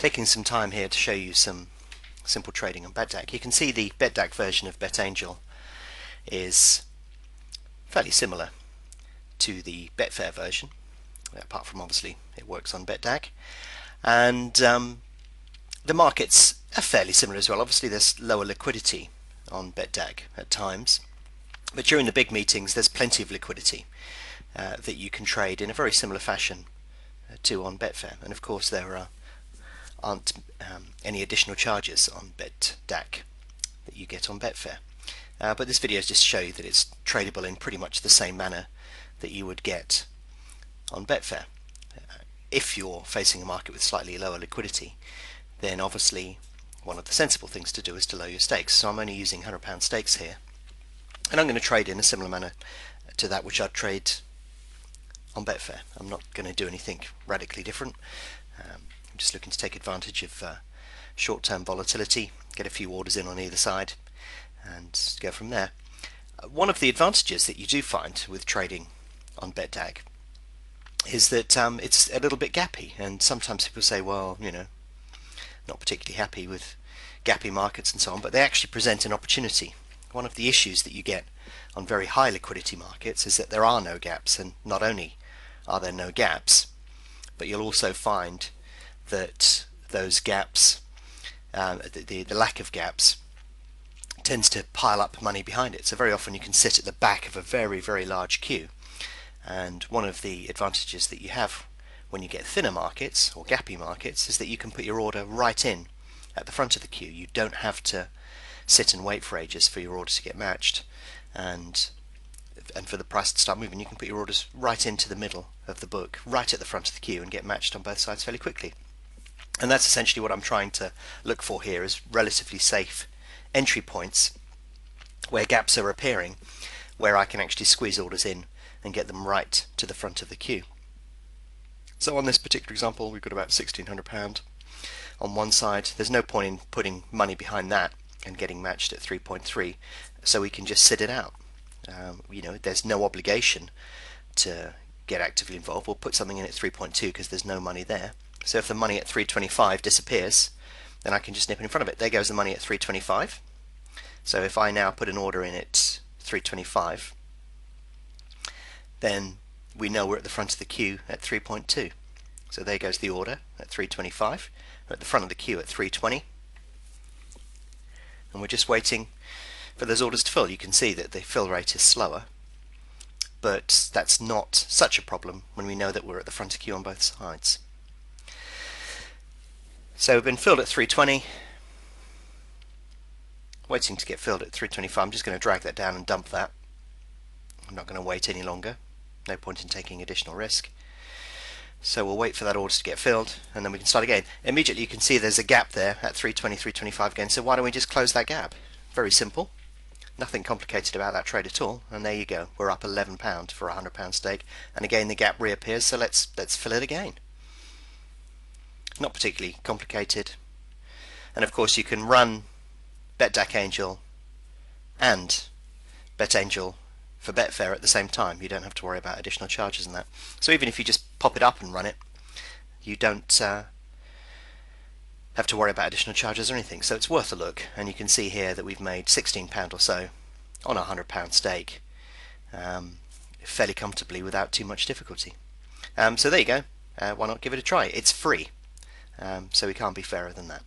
Taking some time here to show you some simple trading on Betdaq. You can see the Betdaq version of BetAngel is fairly similar to the Betfair version, apart from obviously it works on Betdaq, and the markets are fairly similar as well. Obviously there's lower liquidity on Betdaq at times, but during the big meetings there's plenty of liquidity that you can trade in a very similar fashion to on Betfair, and of course there aren't any additional charges on Betdaq that you get on Betfair. But this video is just to show you that it's tradable in pretty much the same manner that you would get on Betfair. If you're facing a market with slightly lower liquidity, then obviously one of the sensible things to do is to lower your stakes. So I'm only using £100 stakes here, and I'm going to trade in a similar manner to that which I'd trade on Betfair. I'm not going to do anything radically different. I'm just looking to take advantage of short-term volatility, get a few orders in on either side, and go from there. One of the advantages that you do find with trading on Betdaq is that it's a little bit gappy, and sometimes people say, well, you know, not particularly happy with gappy markets and so on, but they actually present an opportunity. One of the issues that you get on very high liquidity markets is that there are no gaps, and not only are there no gaps, but you'll also find that those gaps, the lack of gaps, tends to pile up money behind it. So very often you can sit at the back of a very, very large queue, and one of the advantages that you have when you get thinner markets or gappy markets is that you can put your order right in at the front of the queue. You don't have to sit and wait for ages for your order to get matched and for the price to start moving. You can put your orders right into the middle of the book, right at the front of the queue, and get matched on both sides fairly quickly. And that's essentially what I'm trying to look for here, is relatively safe entry points where gaps are appearing, where I can actually squeeze orders in and get them right to the front of the queue. So on this particular example, we've got about £1,600 on one side. There's no point in putting money behind that and getting matched at 3.3, so we can just sit it out. You know, there's no obligation to get actively involved. We'll put something in at 3.2 because there's no money there. So if the money at 3.25 disappears, then I can just nip it in front of it. There goes the money at 3.25. So if I now put an order in at 3.25, then we know we're at the front of the queue at 3.2. So there goes the order at 3.25. We're at the front of the queue at 3.20, and we're just waiting for those orders to fill. You can see that the fill rate is slower, but that's not such a problem when we know that we're at the front of the queue on both sides. So we've been filled at 3.20, waiting to get filled at 3.25. I'm just going to drag that down and dump that. I'm not going to wait any longer. No point in taking additional risk. So we'll wait for that order to get filled, and then we can start again. Immediately you can see there's a gap there at 3.20, 3.25 again, so why don't we just close that gap? Very simple. Nothing complicated about that trade at all, and there you go. We're up £11 for a £100 stake, and again the gap reappears, so let's fill it again. Not particularly complicated. And of course you can run Betdaq and BetAngel for Betfair at the same time. You don't have to worry about additional charges and that. So even if you just pop it up and run it, you don't have to worry about additional charges or anything. So it's worth a look, and you can see here that we've made £16 or so on a £100 stake fairly comfortably without too much difficulty. So there you go. Why not give it a try? It's free, so we can't be fairer than that.